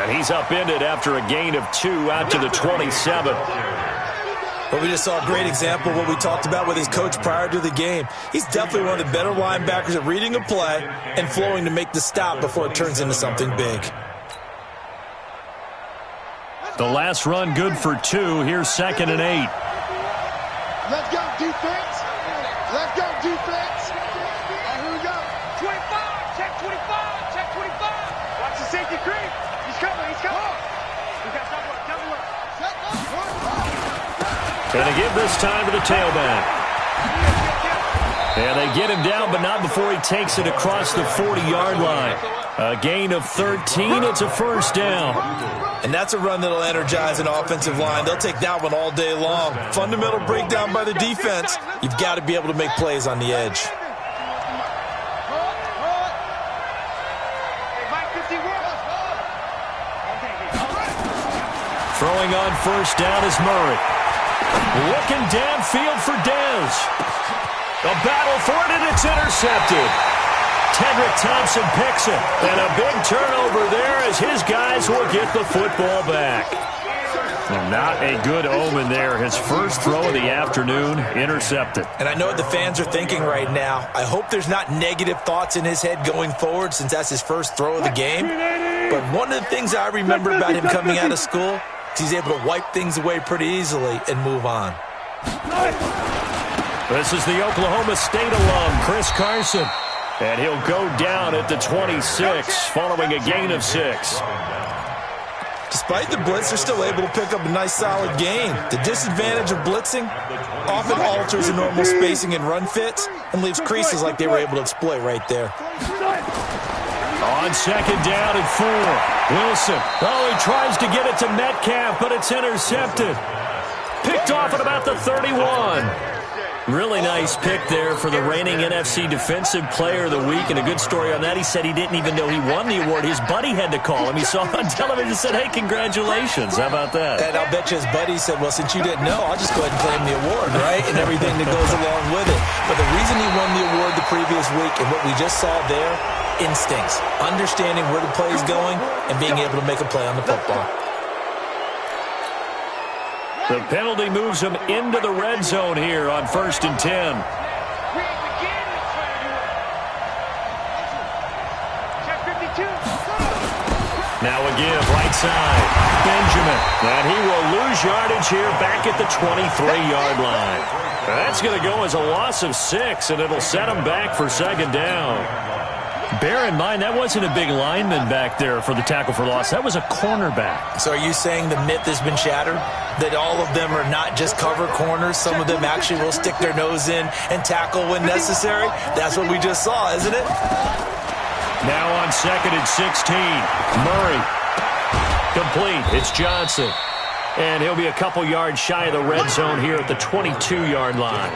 And he's upended after a gain of 2 out to the 27. Well, we just saw a great example of what we talked about with his coach prior to the game. He's definitely one of the better linebackers at reading a play and flowing to make the stop before it turns into something big. The last run good for 2. Here's 2nd and 8. Let's go, defense. Let's go, defense. Here we go. 25. Check 25. Check 25. Watch the safety creep. He's coming. He's coming. We got double up. And they give this time to the tailback. And they get him down, but not before he takes it across the 40-yard line. A gain of 13. It's a first down. And that's a run that'll energize an offensive line. They'll take that one all day long. Fundamental breakdown by the defense. You've got to be able to make plays on the edge. Throwing on first down is Murray. Looking downfield for Dez. A battle for it, and it's intercepted. Tedrick Thompson picks it. And a big turnover there as his guys will get the football back. Well, not a good omen there. His first throw of the afternoon, intercepted. And I know what the fans are thinking right now. I hope there's not negative thoughts in his head going forward since that's his first throw of the game. But one of the things I remember about him coming out of school, he's able to wipe things away pretty easily and move on. This is the Oklahoma State alum, Chris Carson. And he'll go down at the 26 following a gain of 6. Despite the blitz, they're still able to pick up a nice solid gain. The disadvantage of blitzing often alters the normal spacing and run fits and leaves creases like they were able to exploit right there. On 2nd down and 4. Wilson. Oh, he tries to get it to Metcalf, but it's intercepted. Picked off at about the 31. Really nice pick there for the reigning NFC Defensive Player of the Week. And a good story on that. He said he didn't even know he won the award. His buddy had to call him. He saw it on television and said, hey, congratulations. How about that? And I'll bet you his buddy said, well, since you didn't know, I'll just go ahead and claim the award, right? And everything that goes along with it. But the reason he won the award the previous week and what we just saw there, instincts, understanding where the play is going and being able to make a play on the football. The penalty moves him into the red zone here on 1st and 10. Now a give, right side. Benjamin. And he will lose yardage here back at the 23-yard line. That's going to go as a loss of 6, and it'll set him back for 2nd down. Bear in mind, that wasn't a big lineman back there for the tackle for loss. That was a cornerback. So are you saying the myth has been shattered? That all of them are not just cover corners? Some of them actually will stick their nose in and tackle when necessary? That's what we just saw, isn't it? Now on 2nd and 16. Murray. Complete. It's Johnson. And he'll be a couple yards shy of the red zone here at the 22-yard line.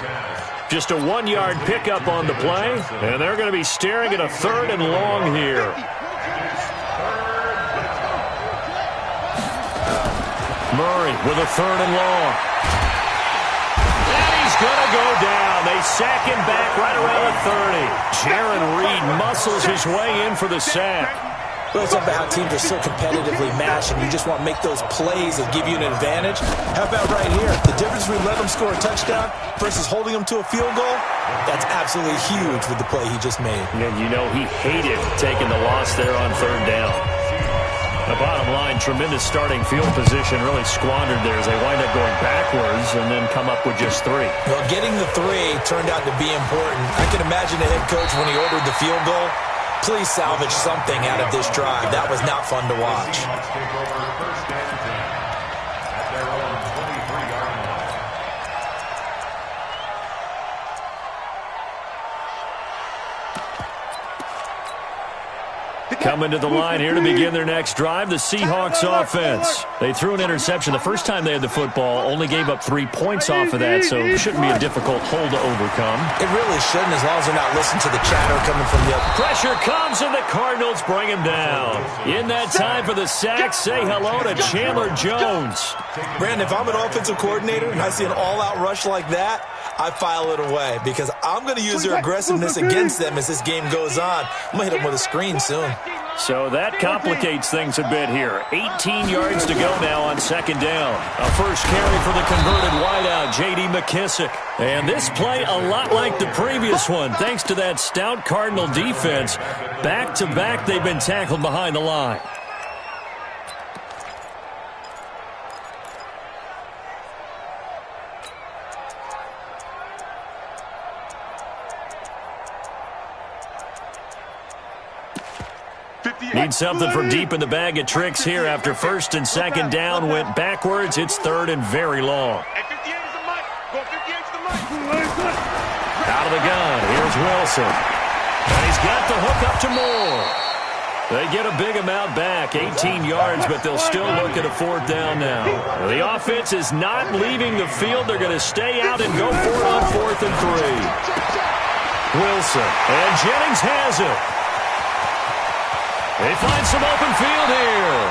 Just a 1-yard pickup on the play, and they're going to be staring at a 3rd and long here. Murray with a 3rd and long. And he's going to go down. They sack him back right around the 30. Jaron Reed muscles his way in for the sack. Well, it's about how teams are so competitively matched, and you just want to make those plays that give you an advantage. How about right here? The difference between letting them score a touchdown versus holding them to a field goal, that's absolutely huge with the play he just made. And you know he hated taking the loss there on 3rd down. The bottom line, tremendous starting field position, really squandered there as they wind up going backwards and then come up with just 3. Well, getting the 3 turned out to be important. I can imagine the head coach when he ordered the field goal, please salvage something out of this drive. That was not fun to watch. Coming to the line here to begin their next drive, the Seahawks offense. They threw an interception the first time they had the football, only gave up 3 points off of that, so it shouldn't be a difficult hole to overcome. It really shouldn't, as long as they're not listening to the chatter coming from the other. Pressure comes, and the Cardinals bring him down. In that time for the sack, say hello to Chandler Jones. Brandon, if I'm an offensive coordinator and I see an all-out rush like that, I file it away because I'm going to use their aggressiveness against them as this game goes on. I'm going to hit them with a screen soon. So that complicates things a bit here. 18 yards to go now on second down. A first carry for the converted wideout, J.D. McKissick. And this play a lot like the previous one, thanks to that stout Cardinal defense. Back-to-back, they've been tackled behind the line. Need something from deep in the bag of tricks here after first and second down went backwards. It's third and very long. Out of the gun, here's Wilson. And he's got the hook up to Moore. They get a big amount back, 18 yards, but they'll still look at a fourth down now. The offense is not leaving the field. They're going to stay out and go for it on 4th and 3. Wilson, and Jennings has it. They find some open field here.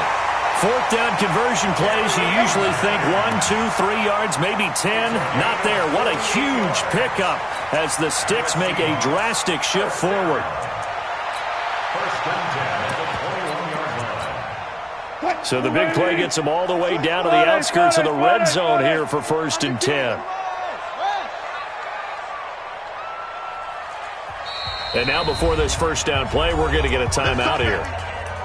Fourth down conversion plays, you usually think 1, 2, 3 yards, maybe 10. Not there. What a huge pickup as the Sticks make a drastic shift forward. So the big play gets them all the way down to the outskirts of the red zone here for 1st and 10. And now before this first down play, we're going to get a timeout here.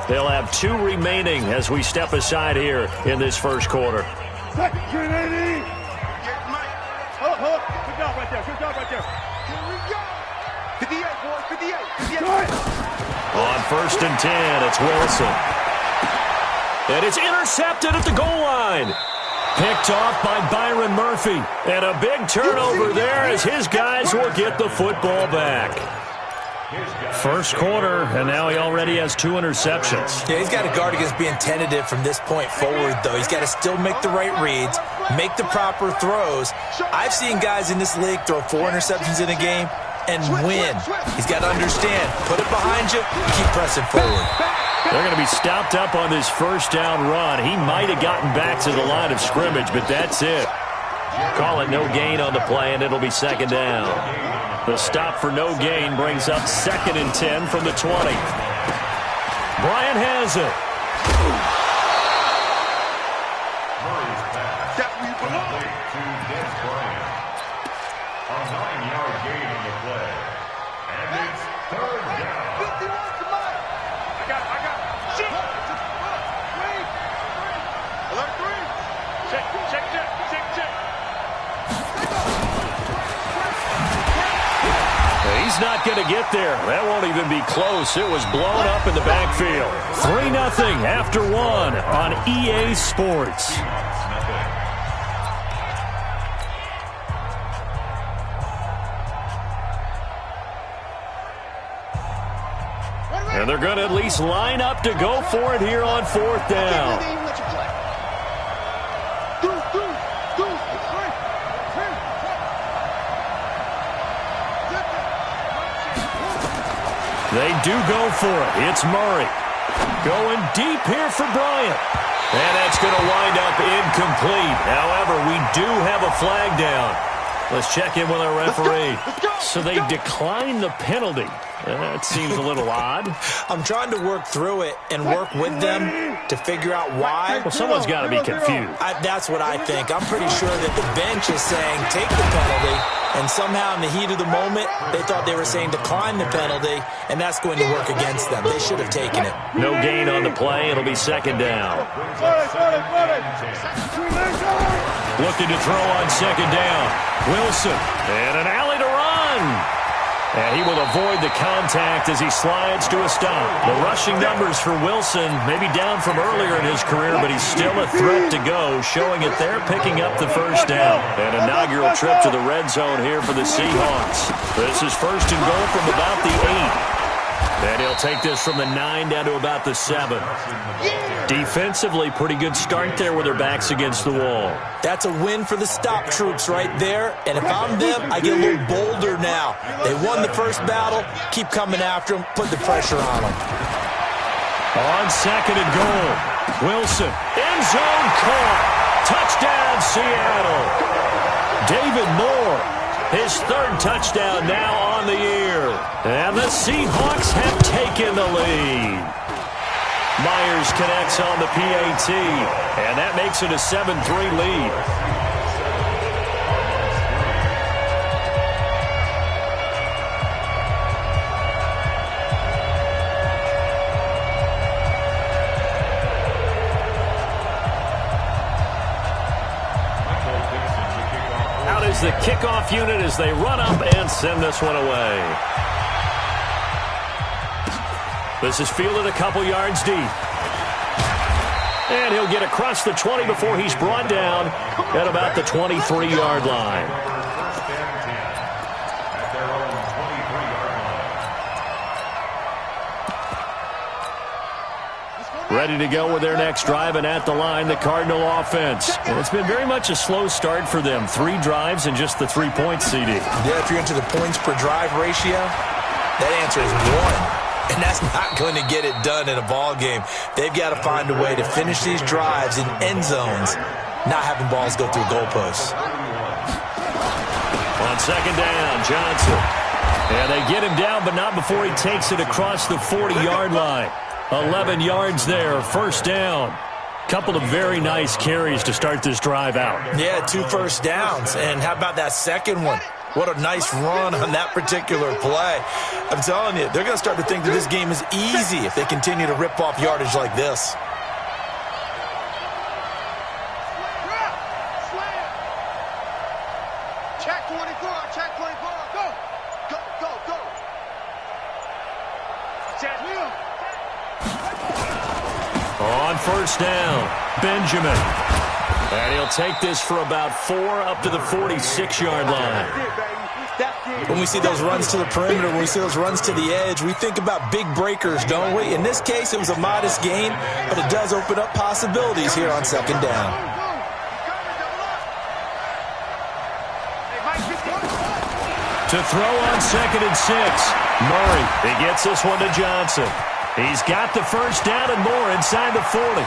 They'll have 2 remaining as we step aside here in this first quarter. Good job right there. Good job right there. Here we go. 58, boys. 58. On 1st and 10, it's Wilson. And it's intercepted at the goal line. Picked off by Byron Murphy. And a big turnover there as his guys will get the football back. First quarter, and now he already has 2 interceptions. Yeah, he's got to guard against being tentative from this point forward, though. He's got to still make the right reads, make the proper throws. I've seen guys in this league throw 4 interceptions in a game and win. He's got to understand, put it behind you, keep pressing forward. They're going to be stopped up on this first down run. He might have gotten back to the line of scrimmage, but that's it. Call it no gain on the play, and it'll be second down. The stop for no gain brings up 2nd and 10 from the 20. Bryant has it. That's where you belong. A 9-yard gain on the play. And it's 3rd down. 51 to mine. I got it. Shit. Alert 3. Check. He's not going to get there. That won't even be close. It was blown up in the backfield. 3-0 after 1 on EA Sports. And they're going to at least line up to go for it here on 4th down. They do go for it. It's Murray. Going deep here for Bryant. And that's going to wind up incomplete. However, we do have a flag down. Let's check in with our referee. So they declined the penalty. That seems a little odd. I'm trying to work through it and work with them to figure out why. Well, someone's got to be confused. That's what I think. I'm pretty sure that the bench is saying take the penalty, and somehow in the heat of the moment, they thought they were saying decline the penalty, and that's going to work against them. They should have taken it. No gain on the play. It'll be second down. Looking to throw on second down. Wilson, and an alley to run. And he will avoid the contact as he slides to a stop. The rushing numbers for Wilson maybe down from earlier in his career, but he's still a threat to go, showing it there, picking up the first down. An inaugural trip to the red zone here for the Seahawks. This is 1st and goal from about the 8. And he'll take this from the 9 down to about the 7. Defensively, pretty good start there with their backs against the wall. That's a win for the stop troops right there. And if I'm them, I get a little bolder now. They won the first battle. Keep coming after them. Put the pressure on them. On 2nd and goal, Wilson, end zone caught. Touchdown, Seattle. David Moore, his 3rd touchdown now on the year. And the Seahawks have taken the lead. Myers connects on the PAT, and that makes it a 7-3 lead. Out is the kickoff unit as they run up and send this one away. This is fielded a couple yards deep. And he'll get across the 20 before he's brought down at about the 23-yard line. Ready to go with their next drive, and at the line, the Cardinal offense. And it's been very much a slow start for them. 3 drives and just the 3 points, CD. Yeah, if you're into the points per drive ratio, that answer is 1. And that's not going to get it done in a ball game. They've got to find a way to finish these drives in end zones, not having balls go through goalposts. On second down, Johnson. And they get him down, but not before he takes it across the 40-yard line. 11 yards there, first down. Couple of very nice carries to start this drive out. Yeah, 2 first downs. And how about that second one? What a nice run on that particular play. I'm telling you, they're going to start to think that this game is easy if they continue to rip off yardage like this. Check 24, check 24. Go, go, go, go. Check. On first down, Benjamin. And he'll take this for about 4 up to the 46-yard line. When we see those runs to the perimeter, when we see those runs to the edge, we think about big breakers, don't we? In this case, it was a modest gain, but it does open up possibilities here on second down. To throw on 2nd and 6, Murray. He gets this one to Johnson. He's got the first down and more inside the 40.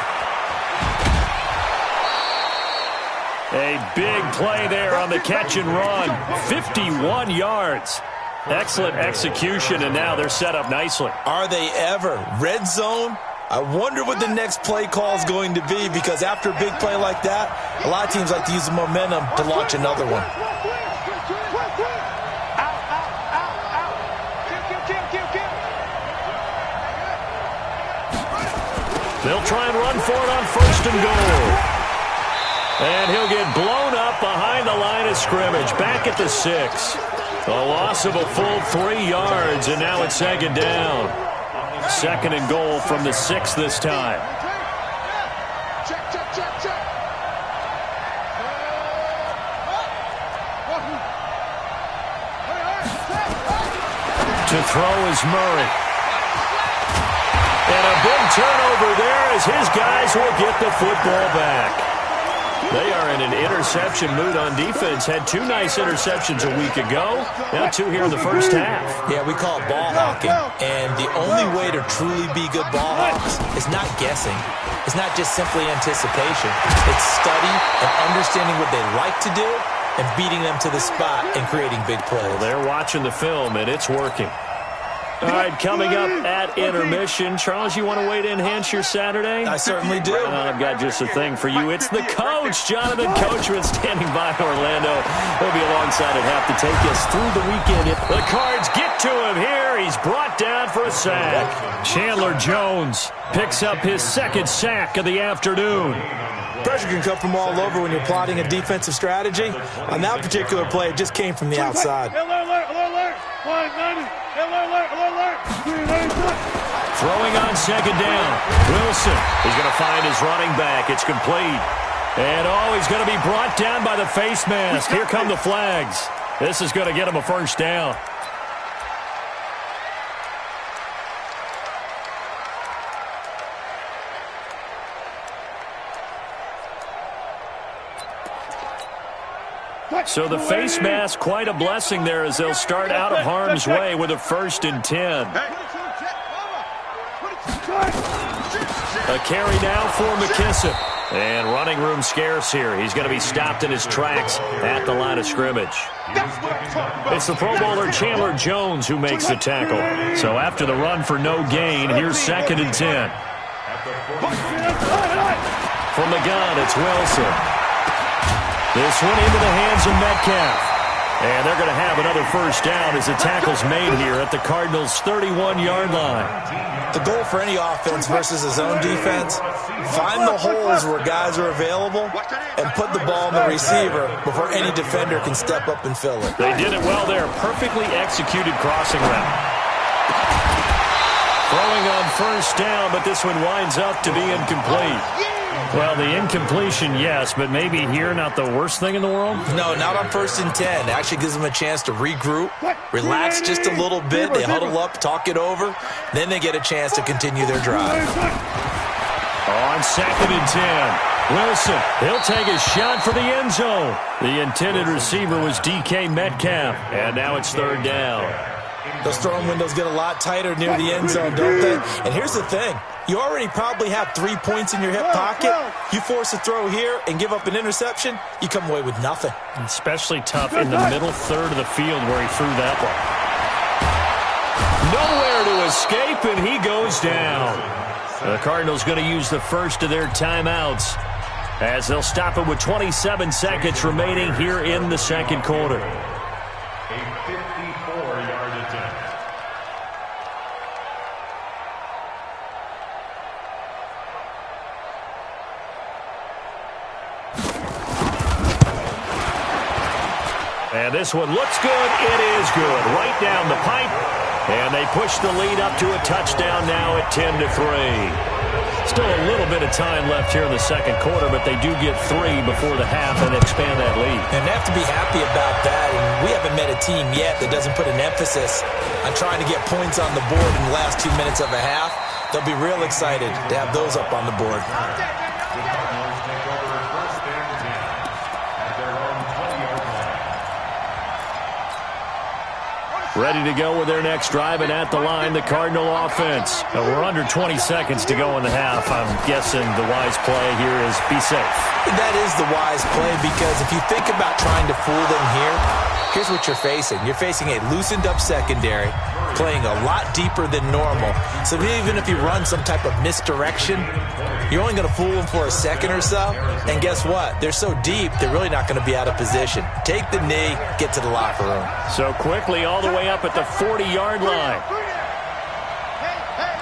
A big play there on the catch and run. 51 yards. Excellent execution, and now they're set up nicely. Are they ever? Red zone? I wonder what the next play call is going to be, because after a big play like that, a lot of teams like to use the momentum to launch another one. They'll try and run for it on first and goal. And he'll get blown up behind the line of scrimmage, back at the 6. A loss of a full 3 yards, and now it's second down. 2nd and goal from the 6 this time. Check, check, check, check. To throw is Murray. And a big turnover there as his guys will get the football back. They are in an interception mood on defense. Had 2 nice interceptions a week ago. Now 2 here in the first half. Yeah, we call it ball hawking. And the only way to truly be good ball hawks is not guessing. It's not just simply anticipation. It's study and understanding what they like to do and beating them to the spot and creating big plays. Well, they're watching the film, and it's working. All right, coming up at intermission. Charles, you want a way to enhance your Saturday? I certainly do. I've got just a thing for you. It's the coach, Jonathan Coachman, standing by in Orlando. He'll be alongside at half to take us through the weekend. The Cards get to him here. He's brought down for a sack. Chandler Jones picks up his 2nd sack of the afternoon. Pressure can come from all over when you're plotting a defensive strategy. On that particular play, it just came from the outside. Throwing on second down. Wilson is going to find his running back. It's complete. And, he's going to be brought down by the face mask. Here come the flags. This is going to get him a first down. So the face mask, quite a blessing there as they'll start out of harm's way with a 1st and 10. A carry now for McKissick. And running room scarce here. He's going to be stopped in his tracks at the line of scrimmage. It's the Pro Bowler Chandler Jones who makes the tackle. So after the run for no gain, here's 2nd and 10. From the gun, it's Wilson. This one into the hands of Metcalf. And they're going to have another first down as the tackle's made here at the Cardinals' 31-yard line. The goal for any offense versus a zone defense, find the holes where guys are available and put the ball in the receiver before any defender can step up and fill it. They did it well there. Perfectly executed crossing route. Throwing on first down, but this one winds up to be incomplete. Well, the incompletion, yes, but maybe here not the worst thing in the world? No, not on 1st and 10. It actually gives them a chance to regroup, relax just a little bit. They huddle up, talk it over. Then they get a chance to continue their drive. On 2nd and 10, Wilson, he'll take a shot for the end zone. The intended receiver was DK Metcalf, and now it's 3rd down. Those throwing windows get a lot tighter near the end zone, don't they? And here's the thing. You already probably have 3 points in your hip pocket. You force a throw here and give up an interception, you come away with nothing. Especially tough in the middle third of the field where he threw that one. Nowhere to escape, and he goes down. The Cardinals going to use the first of their timeouts as they'll stop it with 27 seconds remaining here in the second quarter. A 54-yard attempt. And this one looks good. It is good. Right down the pipe. And they push the lead up to a touchdown now at 10-3. Still a little bit of time left here in the second quarter, but they do get 3 before the half and expand that lead. And they have to be happy about that. And we haven't met a team yet that doesn't put an emphasis on trying to get points on the board in the last 2 minutes of a half. They'll be real excited to have those up on the board. The Cardinals take over 1st and 10 at their own 20-yard line. Ready to go with their next drive, and at the line, the Cardinal offense. We're under 20 seconds to go in the half. I'm guessing the wise play here is be safe. That is the wise play, because if you think about trying to fool them here, here's what you're facing. You're facing a loosened-up secondary, playing a lot deeper than normal. So even if you run some type of misdirection, you're only going to fool them for a second or so. And guess what? They're so deep, they're really not going to be out of position. Take the knee, get to the locker room. So quickly all the way up at the 40-yard line. Hey,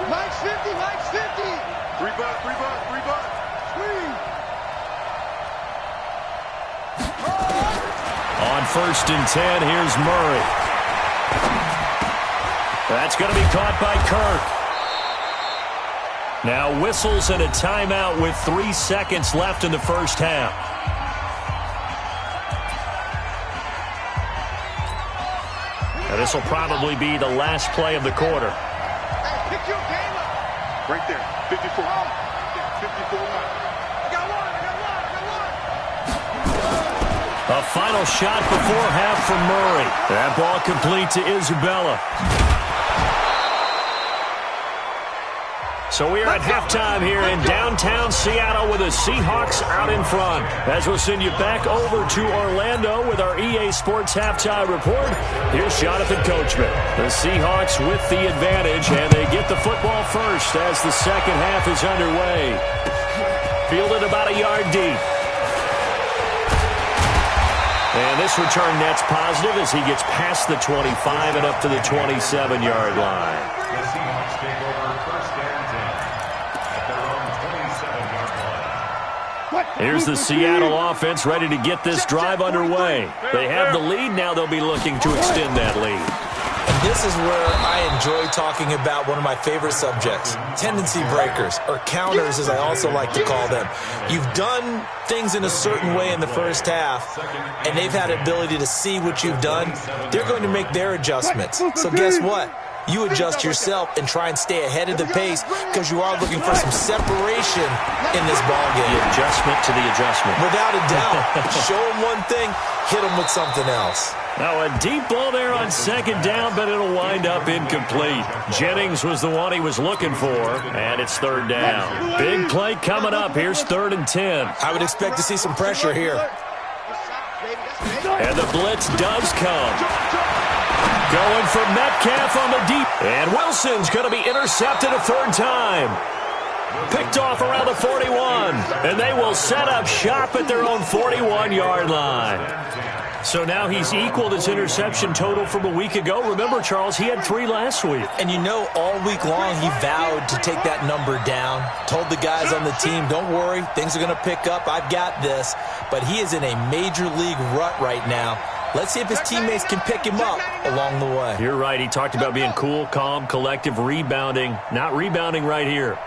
Mike's 50, Mike's 50. 3 bucks, 3 bucks, 3 bucks. Sweet. On 1st and 10, here's Murray. That's going to be caught by Kirk. Now whistles and a timeout with 3 seconds left in the first half. Now this will probably be the last play of the quarter. Hey, pick your game up. Right there, 54. 54. I got one. A final shot before half from Murray. That ball complete to Isabella. So we are at halftime here in downtown Seattle with the Seahawks out in front. As we'll send you back over to Orlando with our EA Sports Halftime Report, here's Jonathan Coachman. The Seahawks with the advantage, and they get the football first as the second half is underway. Fielded about a yard deep. And this return net's positive as he gets past the 25 and up to the 27-yard line. The Seahawks take over 1st and 10 at their own 27-yard line. Here's the Seattle offense ready to get this drive underway. They have the lead. Now they'll be looking to extend that lead. And this is where I enjoy talking about one of my favorite subjects, tendency breakers, or counters as I also like to call them. You've done things in a certain way in the first half, and they've had the ability to see what you've done. They're going to make their adjustments. So guess what? You adjust yourself and try and stay ahead of the pace because you are looking for some separation in this ballgame. The adjustment to the adjustment. Without a doubt. Show them one thing, hit them with something else. Now a deep ball there on second down, but it'll wind up incomplete. Jennings was the one he was looking for, and it's 3rd down. Big play coming up. Here's 3rd and 10. I would expect to see some pressure here. And the blitz does come. Going for Metcalf on the deep. And Wilson's going to be intercepted a 3rd time. Picked off around the 41. And they will set up shop at their own 41-yard line. So now he's equaled his interception total from a week ago. Remember, Charles, he had 3 last week. And you know, all week long he vowed to take that number down. Told the guys on the team, don't worry, things are going to pick up. I've got this. But he is in a major league rut right now. Let's see if his teammates can pick him up along the way. You're right. He talked about being cool, calm, collective, rebounding. Not rebounding right here.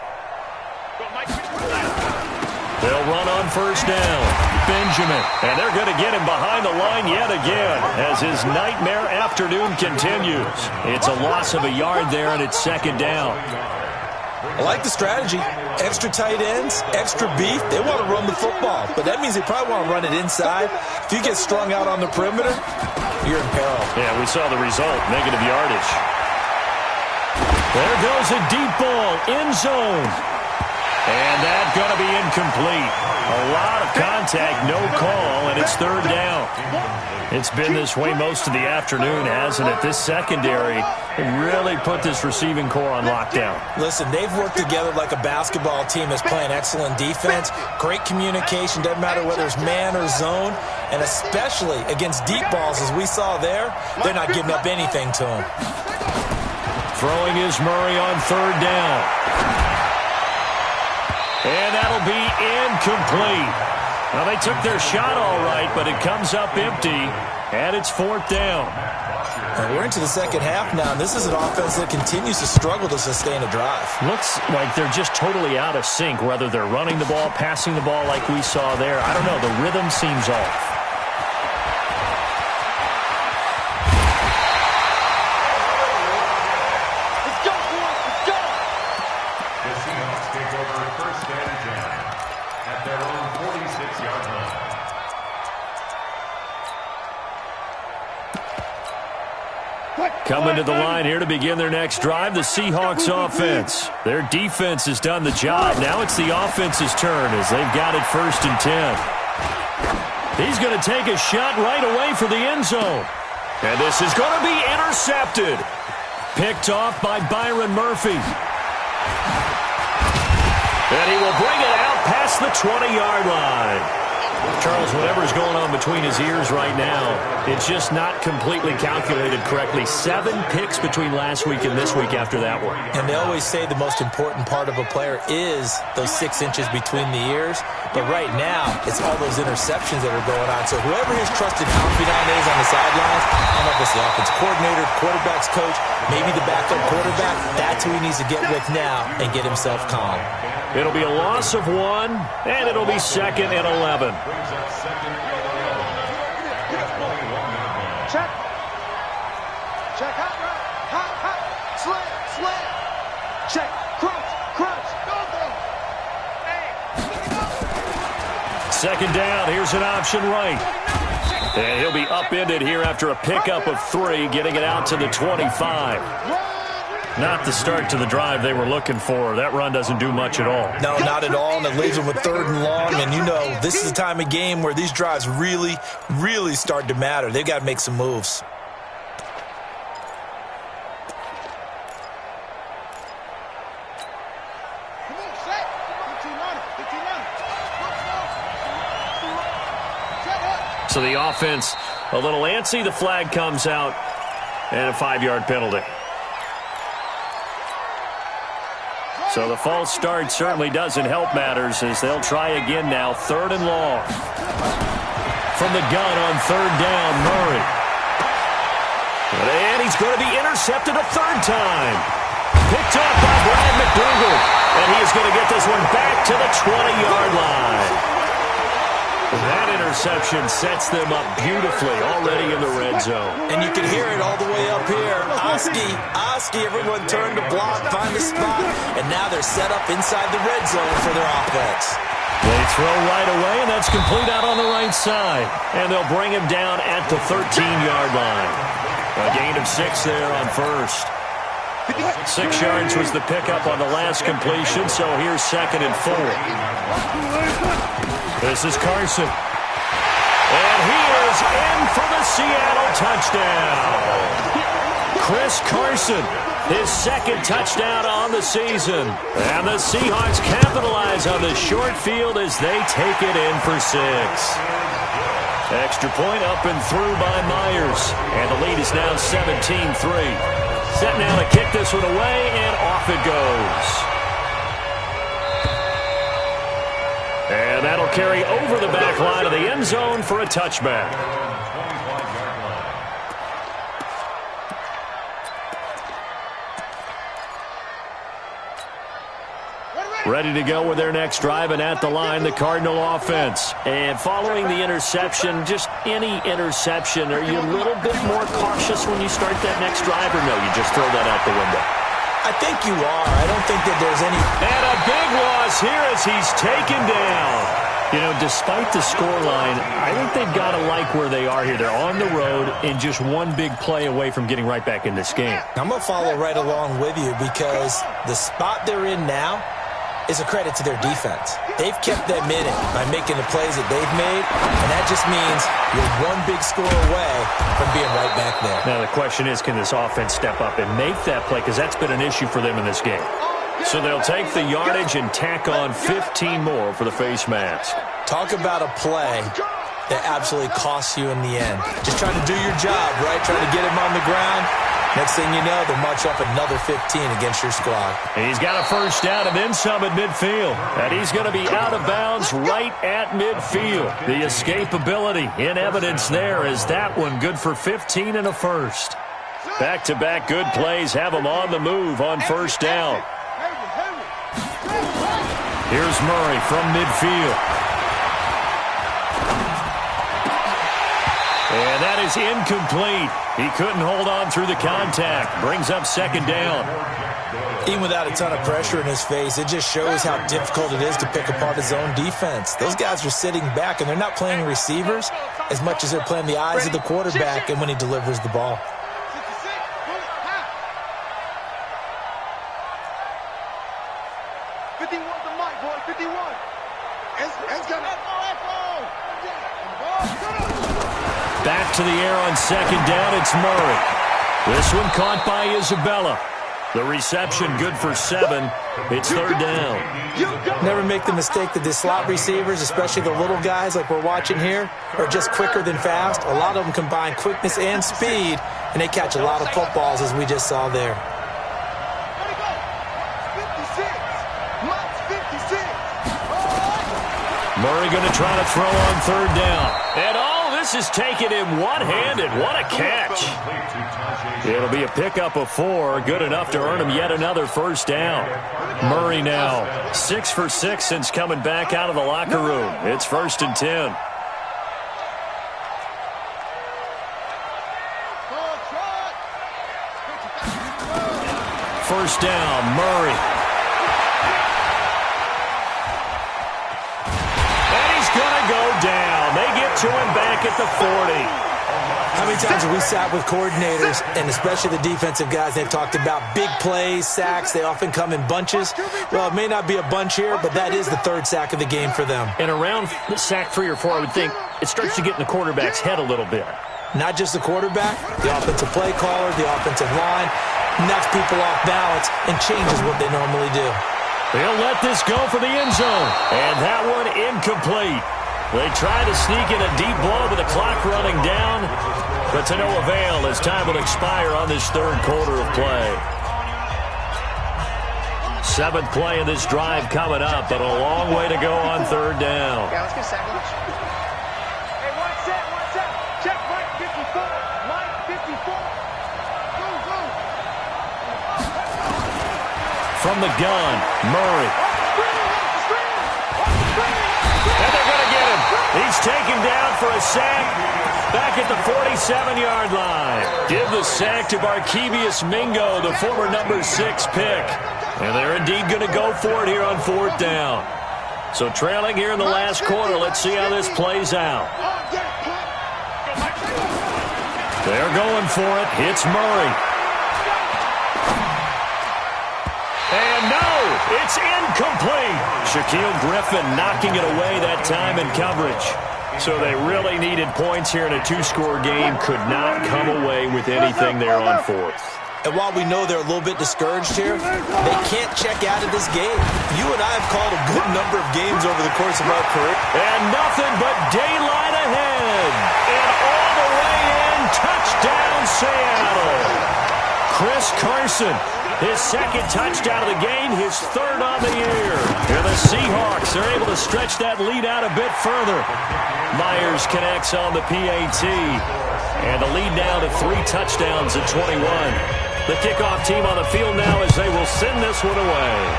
They'll run on first down. Benjamin. And they're going to get him behind the line yet again as his nightmare afternoon continues. It's a loss of a yard there, and it's second down. I like the strategy. Extra tight ends, extra beef. They want to run the football, but that means they probably want to run it inside. If you get strung out on the perimeter, you're in peril. Yeah, we saw the result, negative yardage. There goes a deep ball, end zone. And that's going to be incomplete. A lot of contact, no call, and it's third down. It's been this way most of the afternoon, hasn't it? This secondary really put this receiving core on lockdown. Listen, they've worked together like a basketball team that's playing excellent defense. Great communication, doesn't matter whether it's man or zone. And especially against deep balls, as we saw there, they're not giving up anything to them. Throwing is Murray on third down. And that'll be incomplete. Now, they took their shot all right, but it comes up empty, and it's fourth down. And we're into the second half now, and this is an offense that continues to struggle to sustain a drive. Looks like they're just totally out of sync, whether they're running the ball, passing the ball like we saw there. I don't know. The rhythm seems off. Coming to the line here to begin their next drive, the Seahawks offense. Their defense has done the job. Now it's the offense's turn as they've got it 1st and 10. He's going to take a shot right away for the end zone. And this is going to be intercepted. Picked off by Byron Murphy. And he will bring it out past the 20-yard line. Charles, whatever's going on between his ears right now, it's just not completely calculated correctly. 7 picks between last week and this week after that one. And they always say the most important part of a player is those 6 inches between the ears. But right now, it's all those interceptions that are going on. So whoever his trusted confidant is on the sidelines, I don't know if it's the offensive coordinator, quarterback's coach, maybe the backup quarterback, that's who he needs to get with now and get himself calm. It'll be a loss of 1, and it'll be 2nd and 11. Check. Check. Hot. Slant. Check. Crunch. Go. Second down. Here's an option right. And he'll be upended here after a pickup of 3, getting it out to the 25. Not the start to the drive they were looking for. That run doesn't do much at all. No, not at all, and it leaves them with 3rd and long. And you know, this is the time of game where these drives really, really start to matter. They've got to make some moves. So the offense a little antsy. The flag comes out, and a 5-yard penalty. So the false start certainly doesn't help matters as they'll try again now. 3rd and long. From the gun on 3rd down, Murray. And he's going to be intercepted a 3rd time. Picked off by Brad McDougald. And he is going to get this one back to the 20-yard line. That interception sets them up beautifully already in the red zone. And you can hear it all the way up here. Oski, everyone turned to block, find a spot, and now they're set up inside the red zone for their offense. They throw right away, and that's complete out on the right side. And they'll bring him down at the 13-yard line. A gain of 6 there on first. 6 yards was the pickup on the last completion, so here's 2nd and 4. This is Carson. And he is in for the Seattle touchdown. Chris Carson his second touchdown on the season. And the Seahawks capitalize on the short field as they take it in for 6. Extra point up and through by Myers. And the lead is now 17-3. Set now to kick this one away, and off it goes. And that'll carry over the back line of the end zone for a touchback. Ready to go with their next drive, and at the line, the Cardinal offense. And following the interception, just any interception, are you a little bit more cautious when you start that next drive, or no, you just throw that out the window? I think you are. I don't think that there's any... And a big loss here as he's taken down. You know, despite the scoreline, I think they've got to like where they are here. They're on the road and just one big play away from getting right back in this game. I'm going to follow right along with you because the spot they're in now is a credit to their defense. They've kept them in it by making the plays that they've made, and that just means you're one big score away from being right back there. Now, the question is, can this offense step up and make that play? Because that's been an issue for them in this game. So they'll take the yardage and tack on 15 more for the face mask. Talk about a play that absolutely costs you in the end. Just trying to do your job, right? Trying to get him on the ground. Next thing you know, they march up another 15 against your squad. He's got a first down and then some at midfield. And he's going to be out of bounds right at midfield. The escapability in evidence there is that one good for 15 and a first. Back-to-back good plays have him on the move on first down. Here's Murray from midfield. And that is incomplete. He couldn't hold on through the contact. Brings up second down. Even without a ton of pressure in his face, it just shows how difficult it is to pick apart his own defense. Those guys are sitting back, and they're not playing receivers as much as they're playing the eyes of the quarterback and when he delivers the ball. Back to the air on second down, it's Murray. This one caught by Isabella. The reception good for 7. It's third down. Never make the mistake that the slot receivers, especially the little guys like we're watching here, are just quicker than fast. A lot of them combine quickness and speed, and they catch a lot of footballs as we just saw there. Murray going to try to throw on third down. And this is taken in one-handed. What a catch. It'll be a pickup of 4. Good enough to earn him yet another first down. Murray now 6 for 6 since coming back out of the locker room. It's 1st and 10. First down, Murray. Down. They get to him back at the 40. How many times have we sat with coordinators, and especially the defensive guys, they've talked about big plays, sacks. They often come in bunches. Well, it may not be a bunch here, but that is the 3rd sack of the game for them. And around sack 3 or 4, I would think it starts to get in the quarterback's head a little bit. Not just the quarterback, the offensive play caller, the offensive line, knocks people off balance and changes what they normally do. They'll let this go for the end zone. And that one incomplete. They try to sneak in a deep blow with the clock running down, but to no avail as time will expire on this 3rd quarter of play. 7th play of this drive coming up, but a long way to go on 3rd down. Yeah, let's get second. Hey, one set. Check Mike 54. Mike 54. Go. From the gun, Murray. And they're going to get him. He's taken down for a sack back at the 47-yard line. Give the sack to Barkevius Mingo, the former number 6 pick. And they're indeed going to go for it here on 4th down. So trailing here in the last quarter, let's see how this plays out. They're going for it. It's Murray. And no, it's incomplete. Shaquille Griffin knocking it away that time in coverage. So they really needed points here in a 2-score game. Could not come away with anything there on 4th. And while we know they're a little bit discouraged here, they can't check out of this game. You and I have called a good number of games over the course of our career. And nothing but daylight ahead. And all the way in, touchdown Seattle. Chris Carson, his second touchdown of the game, his third on the year. And the Seahawks are able to stretch that lead out a bit further. Myers connects on the PAT. And the lead now to 3 touchdowns at 21. The kickoff team on the field now as they will send this one away.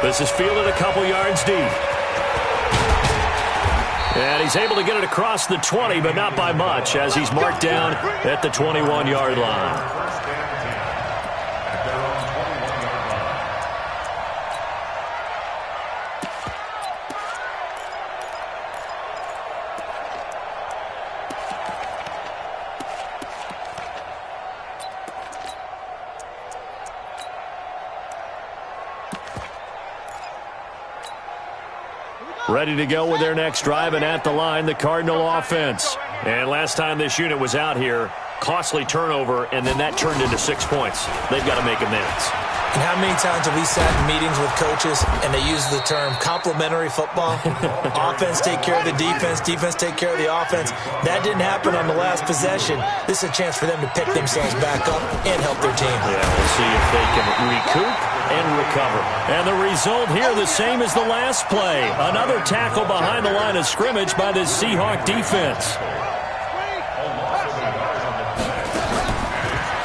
This is fielded a couple yards deep. And he's able to get it across the 20, but not by much, as he's marked down at the 21-yard line. Ready to go with their next drive, and at the line, the Cardinal offense. And last time this unit was out here, costly turnover, and then that turned into 6 points. They've got to make amends. And how many times have we sat in meetings with coaches and they use the term complementary football? Offense take care of the defense, defense take care of the offense. That didn't happen on the last possession. This is a chance for them to pick themselves back up and help their team. Yeah, we'll see if they can recoup and recover. And the result here the same as the last play. Another tackle behind the line of scrimmage by this Seahawk defense.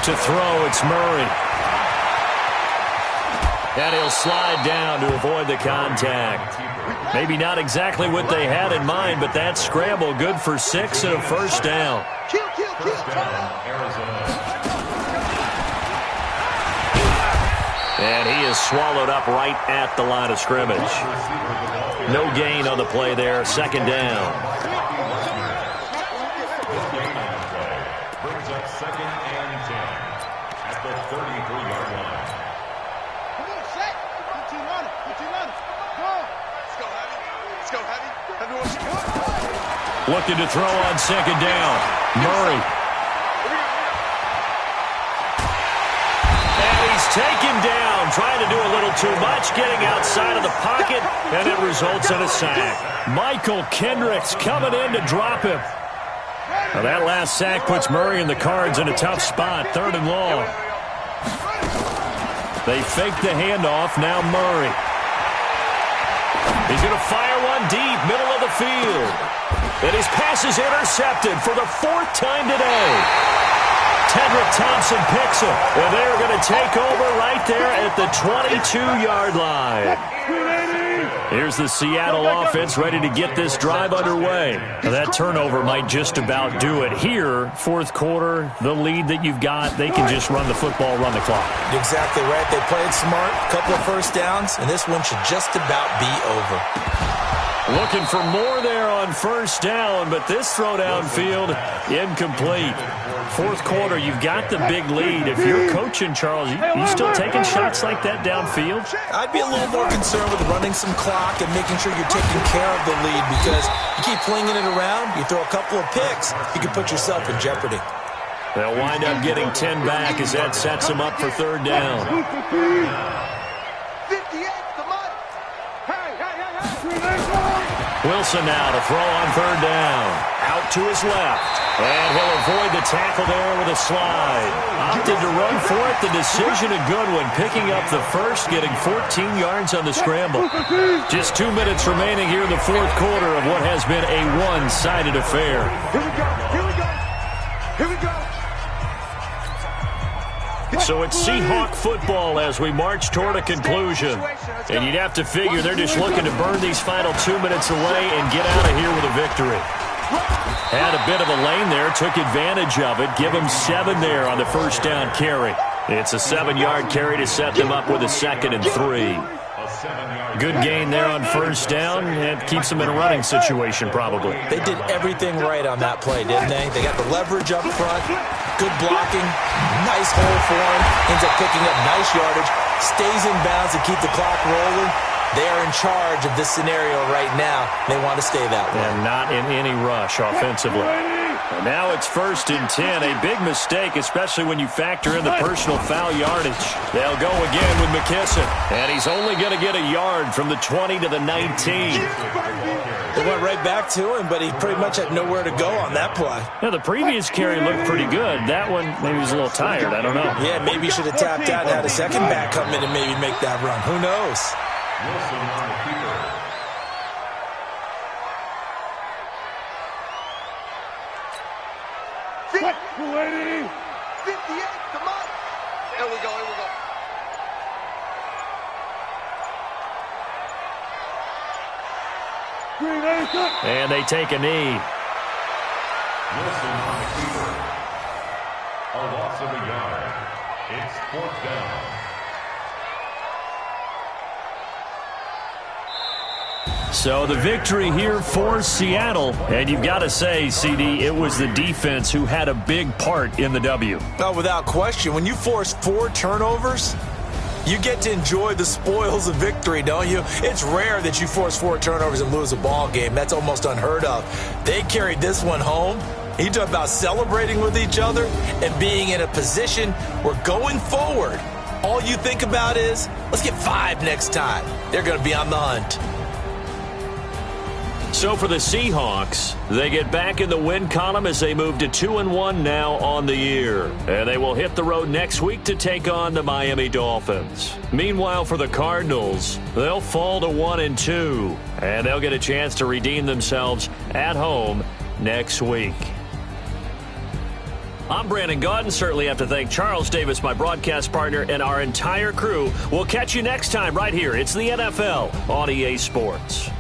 To throw, it's Murray. And he'll slide down to avoid the contact. Maybe not exactly what they had in mind, but that scramble good for 6 and a first down. And he is swallowed up right at the line of scrimmage. No gain on the play there, second down. Brings up 2nd and 10 at the 33-yard line. Looking to throw on second down. Murray. And he's taken down, trying to do a little too much, getting outside of the pocket, and it results in a sack. Michael Kendricks coming in to drop him. Now that last sack puts Murray and the Cards in a tough spot, 3rd and long. They fake the handoff, now Murray. He's going to fire one deep, middle of the field. And his pass is intercepted for the 4th time today. Tedrick Thompson picks him. And they're going to take over right there at the 22-yard line. Here's the Seattle offense ready to get this drive underway. Now that turnover might just about do it. Here, 4th quarter, the lead that you've got, they can just run the football, run the clock. Exactly right. They played smart, couple of first downs, and this one should just about be over. Looking for more there on first down, but this throw downfield, incomplete. 4th quarter, you've got the big lead. If you're coaching, Charles, you still taking shots like that downfield? I'd be a little more concerned with running some clock and making sure you're taking care of the lead, because you keep flinging it around, you throw a couple of picks, you can put yourself in jeopardy. They'll wind up getting 10 back as that sets them up for 3rd down. Wilson now to throw on 3rd down. Out to his left. And he'll avoid the tackle there with a slide. Opted to run for it. The decision a good one. Picking up the first, getting 14 yards on the scramble. Just 2 minutes remaining here in the 4th quarter of what has been a one-sided affair. Here we go. Here we go. Here we go. So it's Seahawk football as we march toward a conclusion. And you'd have to figure they're just looking to burn these final 2 minutes away and get out of here with a victory. Had a bit of a lane there, took advantage of it. Give them 7 there on the first down carry. It's a 7-yard carry to set them up with a 2nd and 3. Good gain there on first down. It keeps them in a running situation probably. They did everything right on that play, didn't they? They got the leverage up front, good blocking, nice hole for him, ends up picking up nice yardage, stays in bounds to keep the clock rolling. They are in charge of this scenario right now. They want to stay that way. And not in any rush offensively. And now it's 1st and 10. A big mistake, especially when you factor in the personal foul yardage. They'll go again with McKisson. And he's only going to get a yard from the 20 to the 19. They went right back to him, but he pretty much had nowhere to go on that play. Yeah, the previous carry looked pretty good. That one, maybe he was a little tired. I don't know. Yeah, maybe he should have tapped out and had a second back come in and maybe make that run. Who knows? Wilson on the keeper. What? 280. 58, come on. Here we go, here we go. And they take a knee. Wilson on the keeper. A loss of a yard. It's 4th down. So the victory here for Seattle. And you've got to say, CD, it was the defense who had a big part in the W. Oh, without question. When you force 4 turnovers, you get to enjoy the spoils of victory, don't you? It's rare that you force 4 turnovers and lose a ball game. That's almost unheard of. They carried this one home. You talk about celebrating with each other and being in a position where going forward, all you think about is, let's get 5 next time. They're going to be on the hunt. So for the Seahawks, they get back in the win column as they move to 2-1 now on the year. And they will hit the road next week to take on the Miami Dolphins. Meanwhile, for the Cardinals, they'll fall to 1-2. And they'll get a chance to redeem themselves at home next week. I'm Brandon Gaudin. Certainly have to thank Charles Davis, my broadcast partner, and our entire crew. We'll catch you next time right here. It's the NFL on EA Sports.